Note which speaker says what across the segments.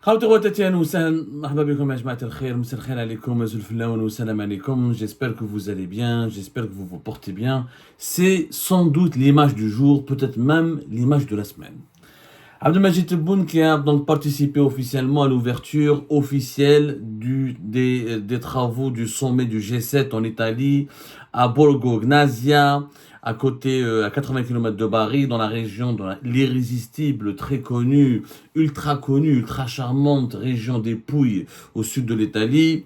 Speaker 1: J'espère que vous allez bien, j'espère que vous vous portez bien. C'est sans doute l'image du jour, peut-être même l'image de la semaine. Abdelmajid Tebboune qui a donc participé officiellement à l'ouverture officielle des travaux du sommet du G7 en Italie, à Borgo Gnazia, à côté, à 80 km de Bari, dans la région de l'irrésistible, très connue, ultra charmante région des Pouilles, au sud de l'Italie.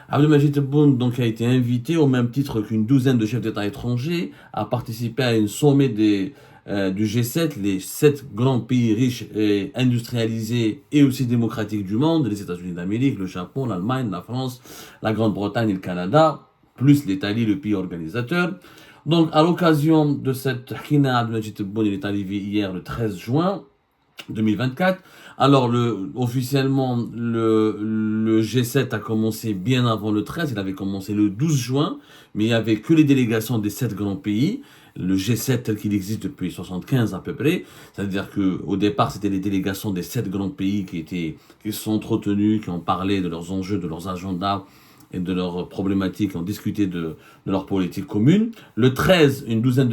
Speaker 1: Abdelmajid Tebboune donc a été invité, au même titre qu'une douzaine de chefs d'État étrangers, à participer à un sommet du G7, les 7 grands pays riches et industrialisés et aussi démocratiques du monde, les États-Unis d'Amérique, le Japon, l'Allemagne, la France, la Grande-Bretagne et le Canada, plus l'Italie, le pays organisateur. Donc, à l'occasion de cette Hina, Abdelmajid Tebboune, il est arrivé hier le 13 juin 2024. Alors, officiellement, le G7 a commencé bien avant le 13, il avait commencé le 12 juin, mais il n'y avait que les délégations des 7 grands pays. Le G7 tel qu'il existe depuis 1975 à peu près, c'est-à-dire qu'au départ c'était les délégations des 7 grands pays qui se sont entretenus, qui ont parlé de leurs enjeux, de leurs agendas et de leurs problématiques, qui ont discuté de leur politique commune. Le 13, une douzaine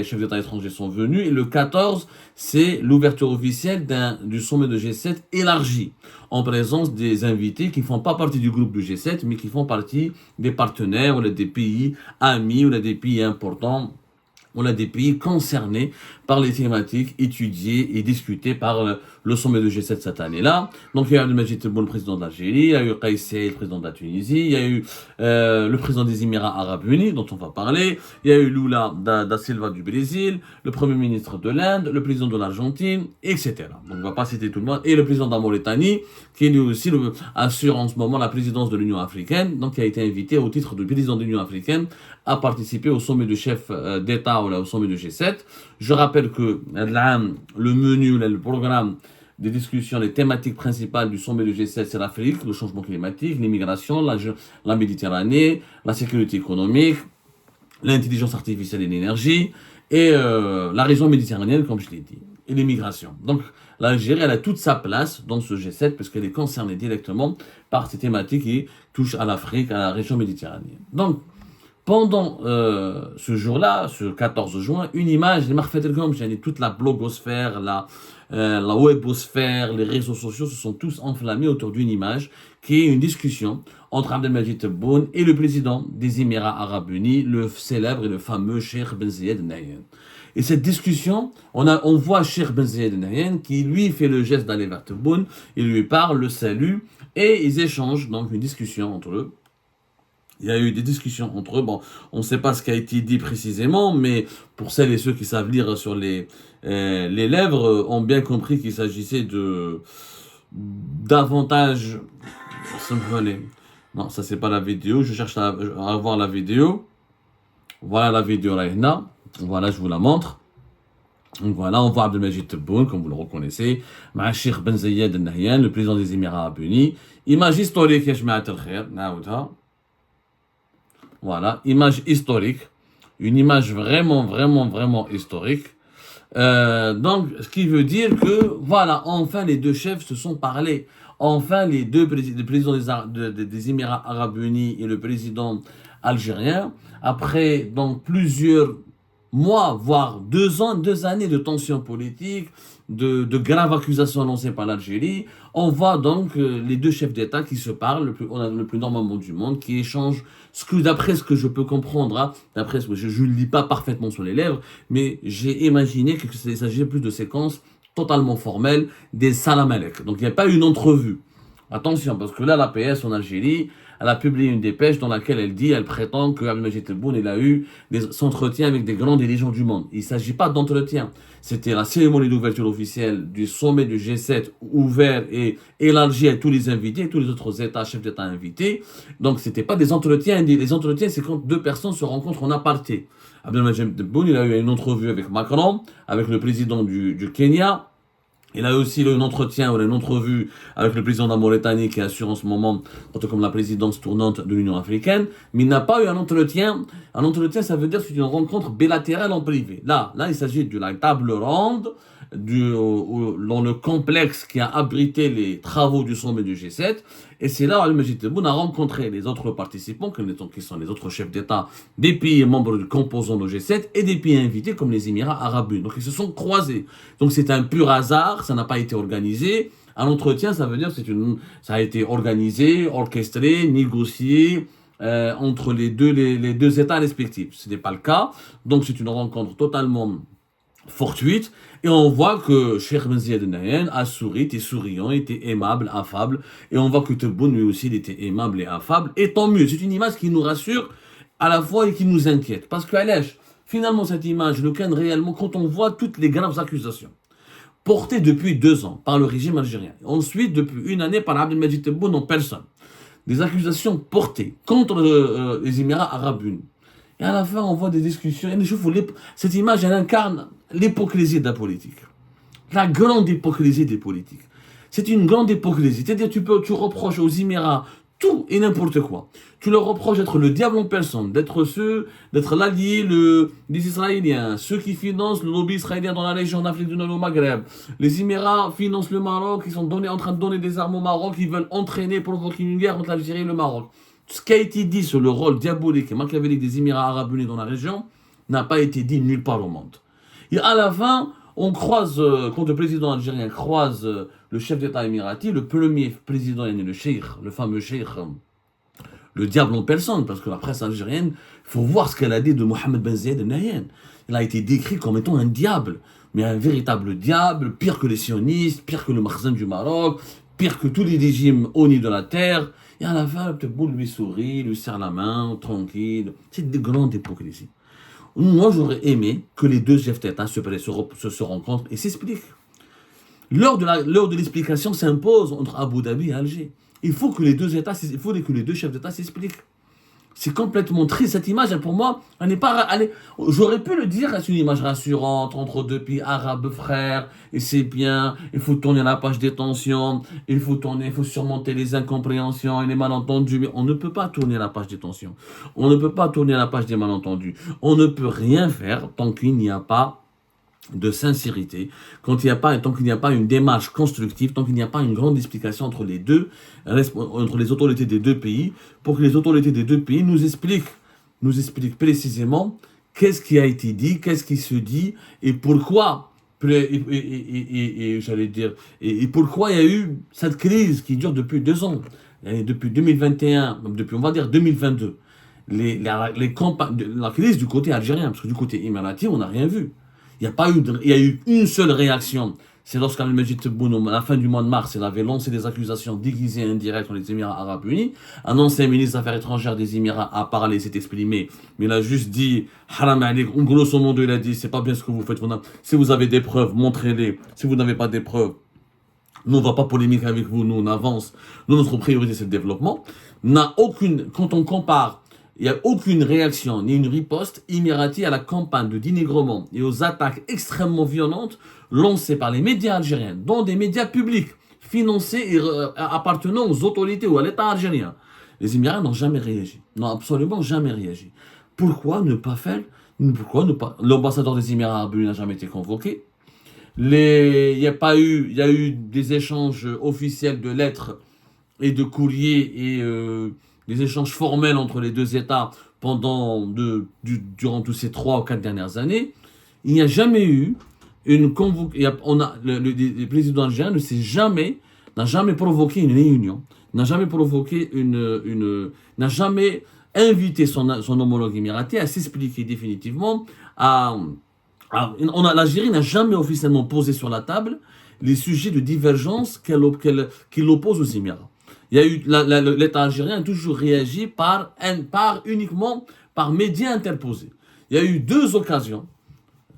Speaker 1: chefs d'État étrangers sont venus, et le 14, c'est l'ouverture officielle du sommet de G7 élargi, en présence des invités qui ne font pas partie du groupe du G7, mais qui font partie des partenaires, ou des pays amis, ou des pays importants. On a des pays concernés par les thématiques étudiées et discutées par le sommet de G7 cette année-là. Donc il y a eu Abdelmajid Tebboune, le président de l'Algérie, il y a eu Kais Saied, le président de la Tunisie, il y a eu le président des Émirats Arabes Unis, dont on va parler, il y a eu Lula da Silva du Brésil, le premier ministre de l'Inde, le président de l'Argentine, etc. Donc on va pas citer tout le monde, et le président de la Mauritanie, qui lui aussi assure en ce moment la présidence de l'Union africaine, donc qui a été invité au titre de président de l'Union africaine à participer au sommet de chefs d'État ou au sommet de G7. Je rappelle que le menu, le programme des discussions, les thématiques principales du sommet de G7, c'est l'Afrique, le changement climatique, l'immigration, la Méditerranée, la sécurité économique, l'intelligence artificielle et l'énergie, et la région méditerranéenne, comme je l'ai dit, et l'immigration. Donc l'Algérie, elle a toute sa place dans ce G7 parce qu'elle est concernée directement par ces thématiques qui touchent à l'Afrique, à la région méditerranéenne. Donc, pendant ce jour-là, ce 14 juin, une image, toute la blogosphère, la webosphère, les réseaux sociaux se sont tous enflammés autour d'une image qui est une discussion entre Abdelmajid Tebboune et le président des Émirats Arabes Unis, le célèbre et le fameux Cheikh Ben Zayed Al Nahyan. Et cette discussion, on voit Cheikh Ben Zayed Al Nahyan qui lui fait le geste d'aller vers Tebboune, il lui parle, le salue, et ils échangent donc une discussion entre eux. Il y a eu des discussions entre eux. Bon, on ne sait pas ce qui a été dit précisément, mais pour celles et ceux qui savent lire sur les lèvres, ont bien compris qu'il s'agissait davantage. Non, ça c'est pas la vidéo. Je cherche à voir la vidéo. Voilà la vidéo là. Voilà, je vous la montre. Donc voilà, on voit Abdelmajid Tebboune, comme vous le reconnaissez, Cheikh Ben Zayed Al Nahyan, le président des Émirats Arabes Unis. Image historique, ya jmaat al-khair, naoudha. Voilà, image historique, une image vraiment historique. Donc, ce qui veut dire que, voilà, enfin les deux chefs se sont parlé. Enfin, le président des Émirats Arabes Unis et le président algérien, après donc plusieurs mois, voire 2 années de tensions politiques, de graves accusations lancées par l'Algérie, on voit donc les deux chefs d'État qui se parlent le plus normalement du monde, qui échangent d'après ce que je peux comprendre, hein, d'après ce que je ne lis pas parfaitement sur les lèvres, mais j'ai imaginé qu'il s'agissait plus de séquences totalement formelles, des salam alek. Donc il n'y a pas une entrevue. Attention, parce que là, la PS en Algérie, elle a publié une dépêche dans laquelle elle prétend que Abdelmajid Tebboune, il a eu des entretiens avec des grands dirigeants du monde. Il ne s'agit pas d'entretien. C'était la cérémonie d'ouverture officielle du sommet du G7 ouvert et élargi à tous les invités, tous les autres États, chefs d'État invités. Donc, ce n'était pas des entretiens. Les entretiens, c'est quand deux personnes se rencontrent en aparté. Abdelmajid Tebboune, il a eu une entrevue avec Macron, avec le président du Kenya. Il a aussi eu un entretien ou une entrevue avec le président de la Mauritanie qui assure en ce moment comme la présidence tournante de l'Union africaine, mais il n'a pas eu un entretien. Un entretien, ça veut dire que c'est une rencontre bilatérale en privé. Là, il s'agit de la table ronde dans le complexe qui a abrité les travaux du sommet du G7. Et c'est là où Al-Majid Tebboune a rencontré les autres participants, qui sont les autres chefs d'État des pays membres du composant du G7 et des pays invités comme les Émirats arabes unis. Donc ils se sont croisés. Donc c'est un pur hasard, ça n'a pas été organisé. Un entretien, ça veut dire que ça a été organisé, orchestré, négocié entre les deux États respectifs. Ce n'est pas le cas. Donc c'est une rencontre totalement fortuite, et on voit que Cheikh Ben Zayed Nahyan a souri, était souriant, était aimable, affable, et on voit que Tebboune lui aussi il était aimable et affable, et tant mieux, c'est une image qui nous rassure à la fois et qui nous inquiète, parce que Alech, finalement cette image le canne réellement quand on voit toutes les graves accusations portées depuis 2 ans par le régime algérien, ensuite depuis une année par Abdelmajid Tebboune en personne, des accusations portées contre les Émirats arabes unis. Et à la fin, on voit des discussions. Cette image, elle incarne l'hypocrisie de la politique. La grande hypocrisie des politiques. C'est une grande hypocrisie. C'est-à-dire, tu reproches aux Émirats tout et n'importe quoi. Tu leur reproches d'être le diable en personne, d'être l'allié des Israéliens, ceux qui financent le lobby israélien dans la région d'Afrique du Nord au Maghreb. Les Émirats financent le Maroc, ils sont en train de donner des armes au Maroc, ils veulent entraîner, provoquer une guerre entre l'Algérie et le Maroc. Ce qui a été dit sur le rôle diabolique et machiavélique des Émirats arabes unis dans la région n'a pas été dit nulle part au monde. Et à la fin, on croise, quand le président algérien croise le chef d'État émirati, le premier président, le cheikh, le fameux cheikh, le diable en personne, parce que la presse algérienne, il faut voir ce qu'elle a dit de Mohamed Ben Zayed Nahyan. Il a été décrit comme étant un diable, mais un véritable diable, pire que les sionistes, pire que le Makhzen du Maroc, pire que tous les régimes honnis de la terre. Et à la fin, Tebboune lui sourit, lui serre la main, tranquille. C'est de grande hypocrisie. Moi, j'aurais aimé que les deux chefs d'État se rencontrent et s'expliquent. L'heure de l'explication s'impose entre Abu Dhabi et Alger. Il faut que les deux chefs d'État s'expliquent. C'est complètement triste, cette image, pour moi, elle n'est pas... j'aurais pu le dire, c'est une image rassurante entre deux pays arabes frères, et c'est bien, il faut tourner la page des tensions, il faut surmonter les incompréhensions et les malentendus, mais on ne peut pas tourner la page des tensions, on ne peut pas tourner la page des malentendus, on ne peut rien faire tant qu'il n'y a pas de sincérité, tant qu'il n'y a pas une démarche constructive, tant qu'il n'y a pas une grande explication entre les autorités des deux pays, pour que les autorités des deux pays nous expliquent précisément qu'est-ce qui a été dit, qu'est-ce qui se dit, et pourquoi, et pourquoi il y a eu cette crise qui dure depuis 2 ans, et depuis 2021, depuis on va dire 2022, la crise du côté algérien, parce que du côté émirati, on n'a rien vu. Il y a eu une seule réaction. C'est lorsqu'Al-Majid Tebboune, à la fin du mois de mars, il avait lancé des accusations déguisées et indirectes contre les Émirats arabes unis. Un ancien ministre des Affaires étrangères des Émirats a parlé, s'est exprimé, mais il a juste dit, haram alik, grosso modo, il a dit, c'est pas bien ce que vous faites. Si vous avez des preuves, montrez-les. Si vous n'avez pas des preuves, nous, on ne va pas polémiquer avec vous, nous, on avance. Nous, notre priorité, c'est le développement. Quand on compare, il n'y a aucune réaction ni une riposte émirati à la campagne de dénigrement et aux attaques extrêmement violentes lancées par les médias algériens, dont des médias publics, financés et appartenant aux autorités ou à l'État algérien. Les Émirats n'ont jamais réagi. N'ont absolument jamais réagi. Pourquoi ne pas faire L'ambassadeur des Émirats arabes unis n'a jamais été convoqué. Il y a eu des échanges officiels de lettres et de courriers et des échanges formels entre les deux États durant tous ces 3 ou 4 dernières années. Il n'y a jamais eu une convocation. Le président algérien n'a jamais provoqué une réunion, n'a jamais provoqué n'a jamais invité son homologue émirati à s'expliquer définitivement. L'Algérie n'a jamais officiellement posé sur la table les sujets de divergence qui l'opposent aux Émirats. Il y a eu l'État algérien a toujours réagi uniquement par médias interposés. Il y a eu 2 occasions,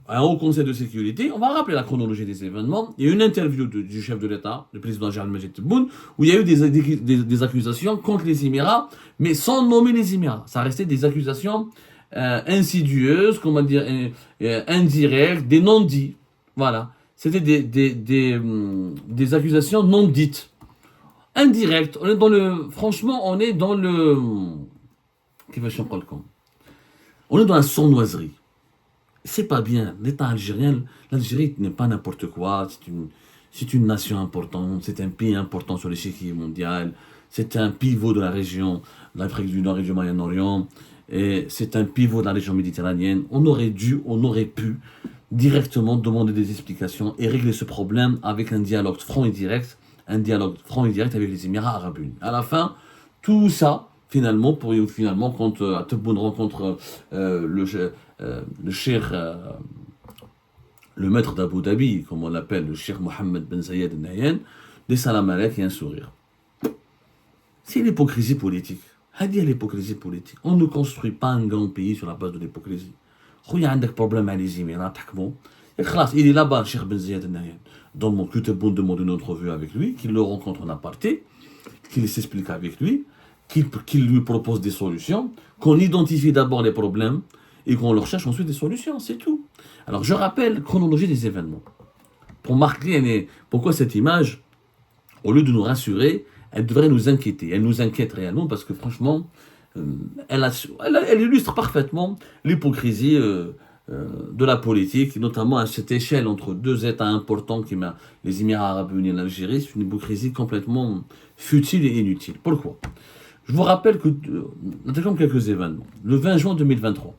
Speaker 1: un haut conseil de sécurité, on va rappeler la chronologie des événements, il y a eu une interview du chef de l'État, le président Al-Majid Tebboune, où il y a eu des accusations contre les Émirats, mais sans nommer les Émirats. Ça restait des accusations insidieuses, comment dire, indirectes, des non-dits. Voilà. C'était des accusations non dites. Indirect, franchement, on est dans la sournoiserie. c'est pas bien. L'État algérien, l'Algérie n'est pas n'importe quoi. C'est une nation importante, c'est un pays important sur l'échiquier mondial, c'est un pivot de la région, de l'Afrique du Nord et du Moyen-Orient, et c'est un pivot de la région méditerranéenne. On aurait dû, on aurait pu directement demander des explications et régler ce problème avec un dialogue franc et direct, avec les Émirats arabes unis. À la fin, tout ça, finalement, quand Tebboune rencontre le cheikh, le maître d'Abu Dhabi, comme on l'appelle, le cheikh Mohammed Ben Zayed Al Nahyan, des salam alek et un sourire. C'est l'hypocrisie politique. Hadi l'hypocrisie politique. On ne construit pas un grand pays sur la base de l'hypocrisie. Il y a un problème avec les Émirats, il est là-bas, le cheikh Ben Zayed Al Nahyan. Donc, que Tebboune demande une entrevue avec lui, qu'il le rencontre en aparté, qu'il s'explique avec lui, qu'il lui propose des solutions, qu'on identifie d'abord les problèmes et qu'on leur cherche ensuite des solutions, c'est tout. Alors je rappelle la chronologie des événements. Pour marquer pourquoi cette image, au lieu de nous rassurer, elle devrait nous inquiéter. Elle nous inquiète réellement parce que franchement, elle illustre parfaitement l'hypocrisie de la politique, notamment à cette échelle entre deux États importants qui sont les Émirats arabes unis et l'Algérie. C'est une hypocrisie complètement futile et inutile. Pourquoi? Je vous rappelle que, attaquons quelques événements. Le 20 juin 2023,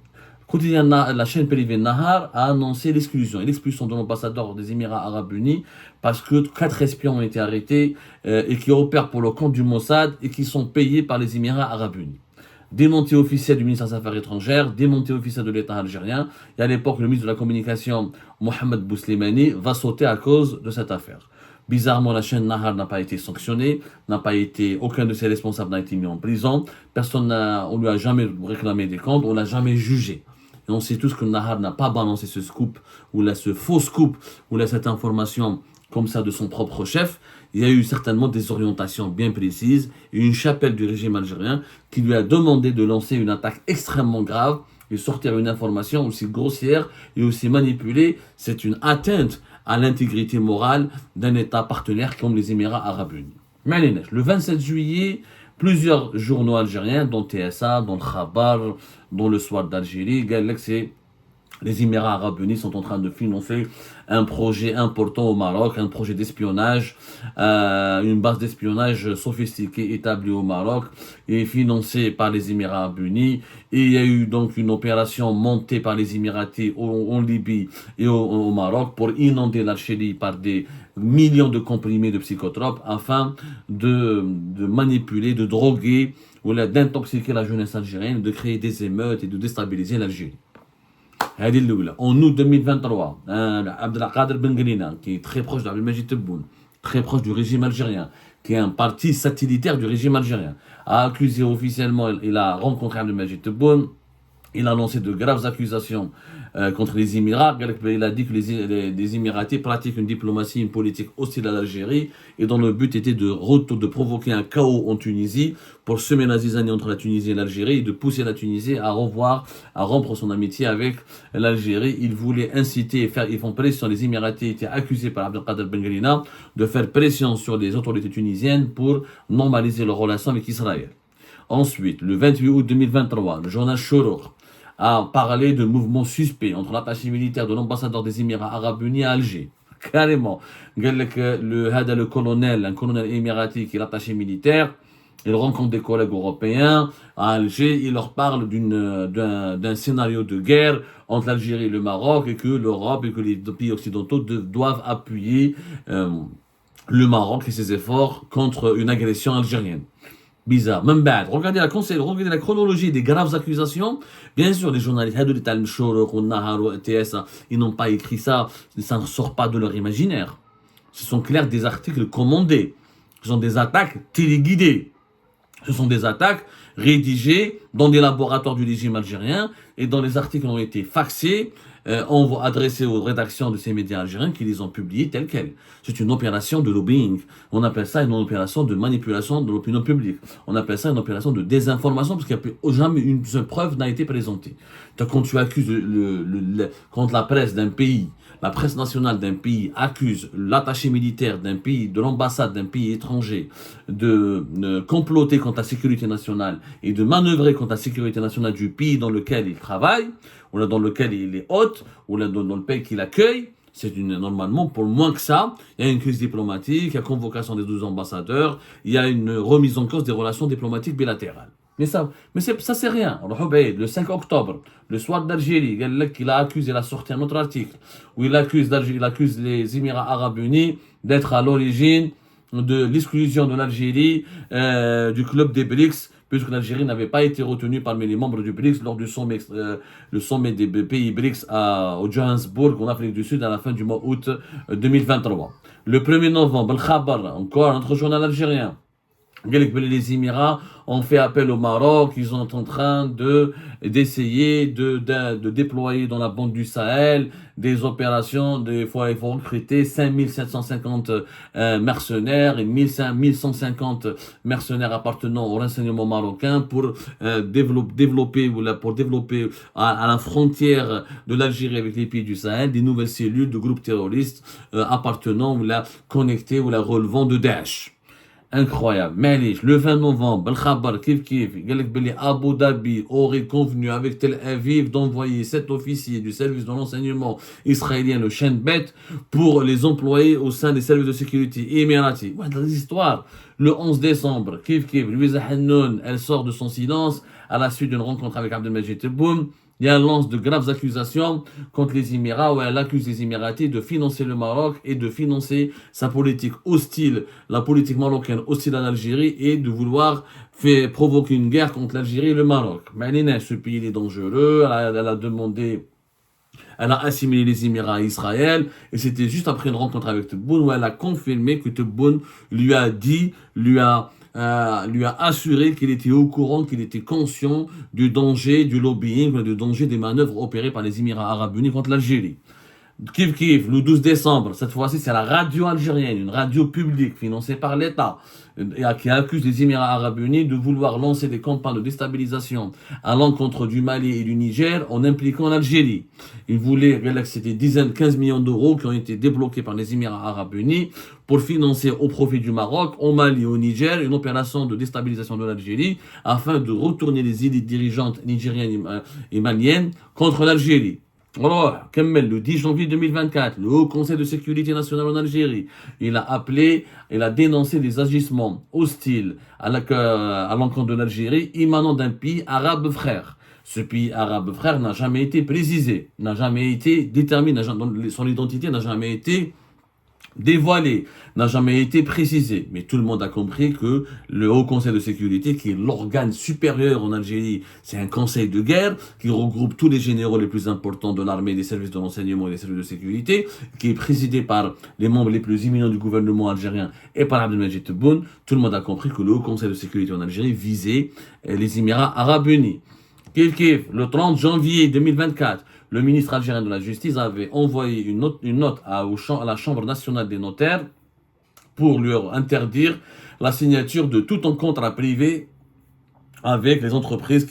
Speaker 1: la chaîne privée Nahar a annoncé l'expulsion de l'ambassadeur des Émirats arabes unis parce que 4 espions ont été arrêtés et qui opèrent pour le compte du Mossad et qui sont payés par les Émirats arabes unis. Démenti officiel du ministère des Affaires étrangères, démenti officiel de l'État algérien, et à l'époque le ministre de la Communication, Mohamed Bouslimani, va sauter à cause de cette affaire. Bizarrement, la chaîne Nahar n'a pas été sanctionnée, aucun de ses responsables n'a été mis en prison, on lui a jamais réclamé des comptes, on l'a jamais jugé. Et on sait tous que Nahar n'a pas balancé ce scoop, ou là, ce faux scoop, ou là, cette information comme ça de son propre chef. Il y a eu certainement des orientations bien précises et une chapelle du régime algérien qui lui a demandé de lancer une attaque extrêmement grave et sortir une information aussi grossière et aussi manipulée. C'est une atteinte à l'intégrité morale d'un État partenaire comme les Émirats arabes unis. Le 27 juillet, plusieurs journaux algériens, dont TSA, dont le Khabar, dont le Soir d'Algérie, les Émirats arabes unis sont en train de financer un projet important au Maroc, un projet d'espionnage, une base d'espionnage sophistiquée établie au Maroc et financée par les Émirats arabes unis. Et il y a eu donc une opération montée par les Émiratis en Libye et au Maroc pour inonder l'Algérie par des millions de comprimés de psychotropes afin de manipuler, de droguer ou d'intoxiquer la jeunesse algérienne, de créer des émeutes et de déstabiliser l'Algérie. En août 2023, Abdelkader Ben Grina, qui est très proche d'Abdelmajid Tebboune, très proche du régime algérien, qui est un parti satellitaire du régime algérien, a accusé officiellement, il a rencontré Abdelmajid Tebboune, il a lancé de graves accusations contre les Émirats. Il a dit que les Émiratis pratiquent une diplomatie, une politique hostile à l'Algérie, et dont le but était de provoquer un chaos en Tunisie pour semer la zizanie entre la Tunisie et l'Algérie et de pousser la Tunisie à rompre son amitié avec l'Algérie. Ils voulaient inciter ils font pression. Les Émiratis étaient accusés par Abdelkader Ben Grina de faire pression sur les autorités tunisiennes pour normaliser leurs relations avec Israël. Ensuite, le 28 août 2023, le journal Shorouk a parlé de mouvements suspects entre l'attaché militaire de l'ambassadeur des Émirats arabes unis à Alger. Carrément. Un colonel émirati qui est l'attaché militaire, il rencontre des collègues européens à Alger, il leur parle d'un scénario de guerre entre l'Algérie et le Maroc et que l'Europe et que les pays occidentaux doivent appuyer le Maroc et ses efforts contre une agression algérienne. Bizarre. Même bad. Regardez la chronologie des graves accusations. Bien sûr, les journalistes, ils n'ont pas écrit ça. Ça ne sort pas de leur imaginaire. Ce sont clairs des articles commandés. Ce sont des attaques téléguidées. Ce sont des attaques rédigées dans des laboratoires du régime algérien et dont les articles ont été faxés, adressés aux rédactions de ces médias algériens qui les ont publiés tels quels. C'est une opération de lobbying. On appelle ça une opération de manipulation de l'opinion publique. On appelle ça une opération de désinformation parce qu'il n'y a jamais une seule preuve n'a été présentée. Quand tu accuses contre la presse d'un pays la presse nationale d'un pays accuse l'attaché militaire d'un pays, de l'ambassade d'un pays étranger de comploter contre la sécurité nationale et de manœuvrer contre la sécurité nationale du pays dans lequel il travaille, ou là dans lequel il est hôte, ou là dans le pays qu'il accueille, normalement, pour moins que ça, il y a une crise diplomatique, il y a convocation des 12 ambassadeurs, il y a une remise en cause des relations diplomatiques bilatérales. Ça c'est rien. Le 5 octobre, le soir d'Algérie, il a accusé, il a sorti un autre article où il accuse les Émirats Arabes Unis d'être à l'origine de l'exclusion de l'Algérie du club des BRICS, puisque l'Algérie n'avait pas été retenue parmi les membres du BRICS lors du sommet, le sommet des pays BRICS au Johannesburg, en Afrique du Sud, à la fin du mois août 2023. Le 1er novembre, Al-Khabar, encore un autre journal algérien, les Émirats ont fait appel au Maroc, ils sont en train d'essayer de déployer dans la bande du Sahel des opérations, il faut recruter 5750 mercenaires et 1150 mercenaires appartenant au renseignement marocain pour développer à la frontière de l'Algérie avec les pays du Sahel des nouvelles cellules de groupes terroristes appartenant ou connectés ou relevant de Daesh. Incroyable. Mais le 20 novembre, Al-Khabar, Abu Dhabi aurait convenu avec Tel Aviv d'envoyer 7 officiers du service de renseignement israélien, le Shin Bet, pour les employer au sein des services de sécurité émiratis. Ouais, dans les histoires. Le 11 décembre, Louisa Hannoun, elle sort de son silence à la suite d'une rencontre avec Abdelmajid Tebboune. Il y a un lance de graves accusations contre les Émirats où elle accuse les Émiratis de financer le Maroc et de financer sa politique hostile, la politique marocaine hostile à l'Algérie et de vouloir provoquer une guerre contre l'Algérie et le Maroc. Mais ce pays est dangereux, elle a assimilé les Émirats à Israël et c'était juste après une rencontre avec Tebboune où elle a confirmé que Tebboune lui a assuré qu'il était au courant, qu'il était conscient du danger du lobbying, du danger des manœuvres opérées par les Émirats Arabes Unis contre l'Algérie. Le 12 décembre, cette fois-ci, c'est la radio algérienne, une radio publique financée par l'État, qui accuse les Émirats Arabes Unis de vouloir lancer des campagnes de déstabilisation à l'encontre du Mali et du Niger en impliquant l'Algérie. Ils voulaient, c'était 15 millions d'euros qui ont été débloqués par les Émirats Arabes Unis pour financer au profit du Maroc, au Mali et au Niger, une opération de déstabilisation de l'Algérie afin de retourner les élites dirigeantes nigériennes et maliennes contre l'Algérie. Alors, le 10 janvier 2024, le Haut Conseil de sécurité nationale en Algérie, il a dénoncé des agissements hostiles à l'encontre de l'Algérie émanant d'un pays arabe frère. Ce pays arabe frère n'a jamais été précisé, n'a jamais été déterminé, son identité n'a jamais été dévoilé, n'a jamais été précisé. Mais tout le monde a compris que le Haut Conseil de sécurité, qui est l'organe supérieur en Algérie, c'est un conseil de guerre qui regroupe tous les généraux les plus importants de l'armée, des services de renseignement et des services de sécurité, qui est présidé par les membres les plus éminents du gouvernement algérien et par Abdelmajid Tebboune. Tout le monde a compris que le Haut Conseil de sécurité en Algérie visait les Émirats Arabes Unis. Le 30 janvier 2024, le ministre algérien de la Justice avait envoyé une note à la Chambre nationale des notaires pour leur interdire la signature de tout un contrat privé avec les entreprises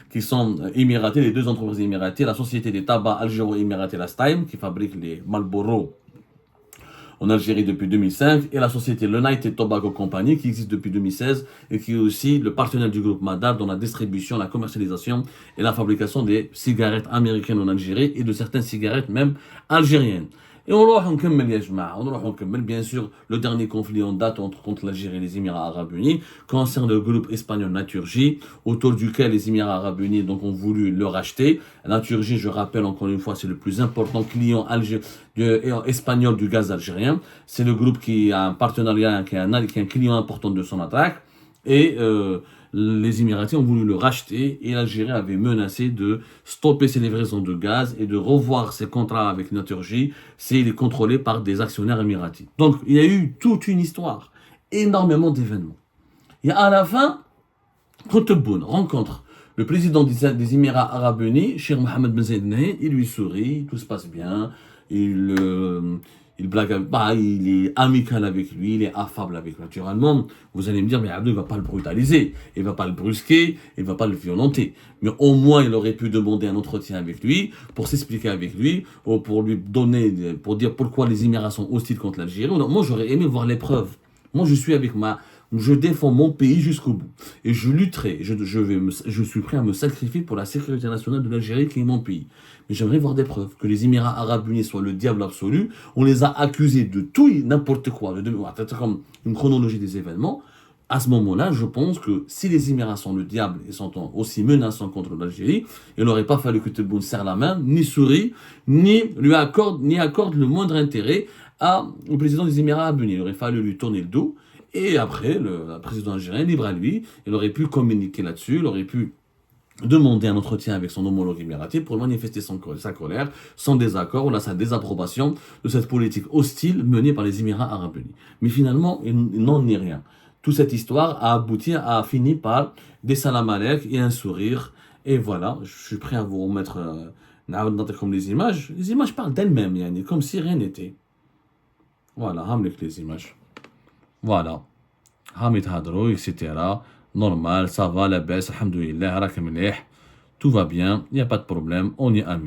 Speaker 1: qui sont émiratées, les deux entreprises émiratées, la société des tabacs algéro-émiratés, la Staim, qui fabrique les Marlboro en Algérie depuis 2005, et la société United Tobacco Company, qui existe depuis 2016, et qui est aussi le partenaire du groupe Madar dans la distribution, la commercialisation et la fabrication des cigarettes américaines en Algérie, et de certaines cigarettes même algériennes. Et on va نكمل bien sûr le dernier conflit en date contre l'Algérie et les Émirats Arabes Unis concerne le groupe espagnol Naturgy, autour duquel les Émirats Arabes Unis donc ont voulu le racheter. Naturgy, je rappelle encore une fois, c'est le plus important client espagnol du gaz algérien. C'est le groupe qui a un partenariat, qui est un client important de son attaque. Et les Émiratis ont voulu le racheter et l'Algérie avait menacé de stopper ses livraisons de gaz et de revoir ses contrats avec Naturgy s'il est contrôlé par des actionnaires émiratis. Donc il y a eu toute une histoire, énormément d'événements. Et à la fin, Tebboune rencontre le président des Émirats Arabes Unis, Cheikh Mohammed Ben Zayed Al Nahyan, il lui sourit, tout se passe bien, il il blague, il est amical avec lui, il est affable avec lui. Naturellement, vous allez me dire, mais Abdou, il ne va pas le brutaliser, il ne va pas le brusquer, il ne va pas le violenter. Mais au moins, il aurait pu demander un entretien avec lui, pour s'expliquer avec lui, ou pour lui donner, pour dire pourquoi les Émirats sont hostiles contre l'Algérie. Moi, j'aurais aimé voir les preuves. Moi, je défends mon pays jusqu'au bout. Et je lutterai, je suis prêt à me sacrifier pour la sécurité nationale de l'Algérie qui est mon pays. Mais j'aimerais voir des preuves que les Émirats Arabes Unis soient le diable absolu. On les a accusés de tout et n'importe quoi. Comme une chronologie des événements. À ce moment-là, je pense que si les Émirats sont le diable et sont aussi menaçants contre l'Algérie, il n'aurait pas fallu que Tebboune serre la main, ni sourit, ni accorde le moindre intérêt au président des Émirats Arabes Unis. Il aurait fallu lui tourner le dos. Et après, le président algérien, libre à lui, il aurait pu communiquer là-dessus, il aurait pu demander un entretien avec son homologue émirati pour manifester sa colère, son désaccord ou sa désapprobation de cette politique hostile menée par les Émirats Arabes Unis. Mais finalement, il n'en est rien. Toute cette histoire a fini par des salam alek et un sourire. Et voilà, je suis prêt à vous remettre comme les images. Les images parlent d'elles-mêmes, comme si rien n'était. Voilà, hamlik les images. Voilà. Hamid Hadrou, etc. Normal, ça va, la baisse, alhamdoulilah, tout va bien, il n'y a pas de problème, on est amis.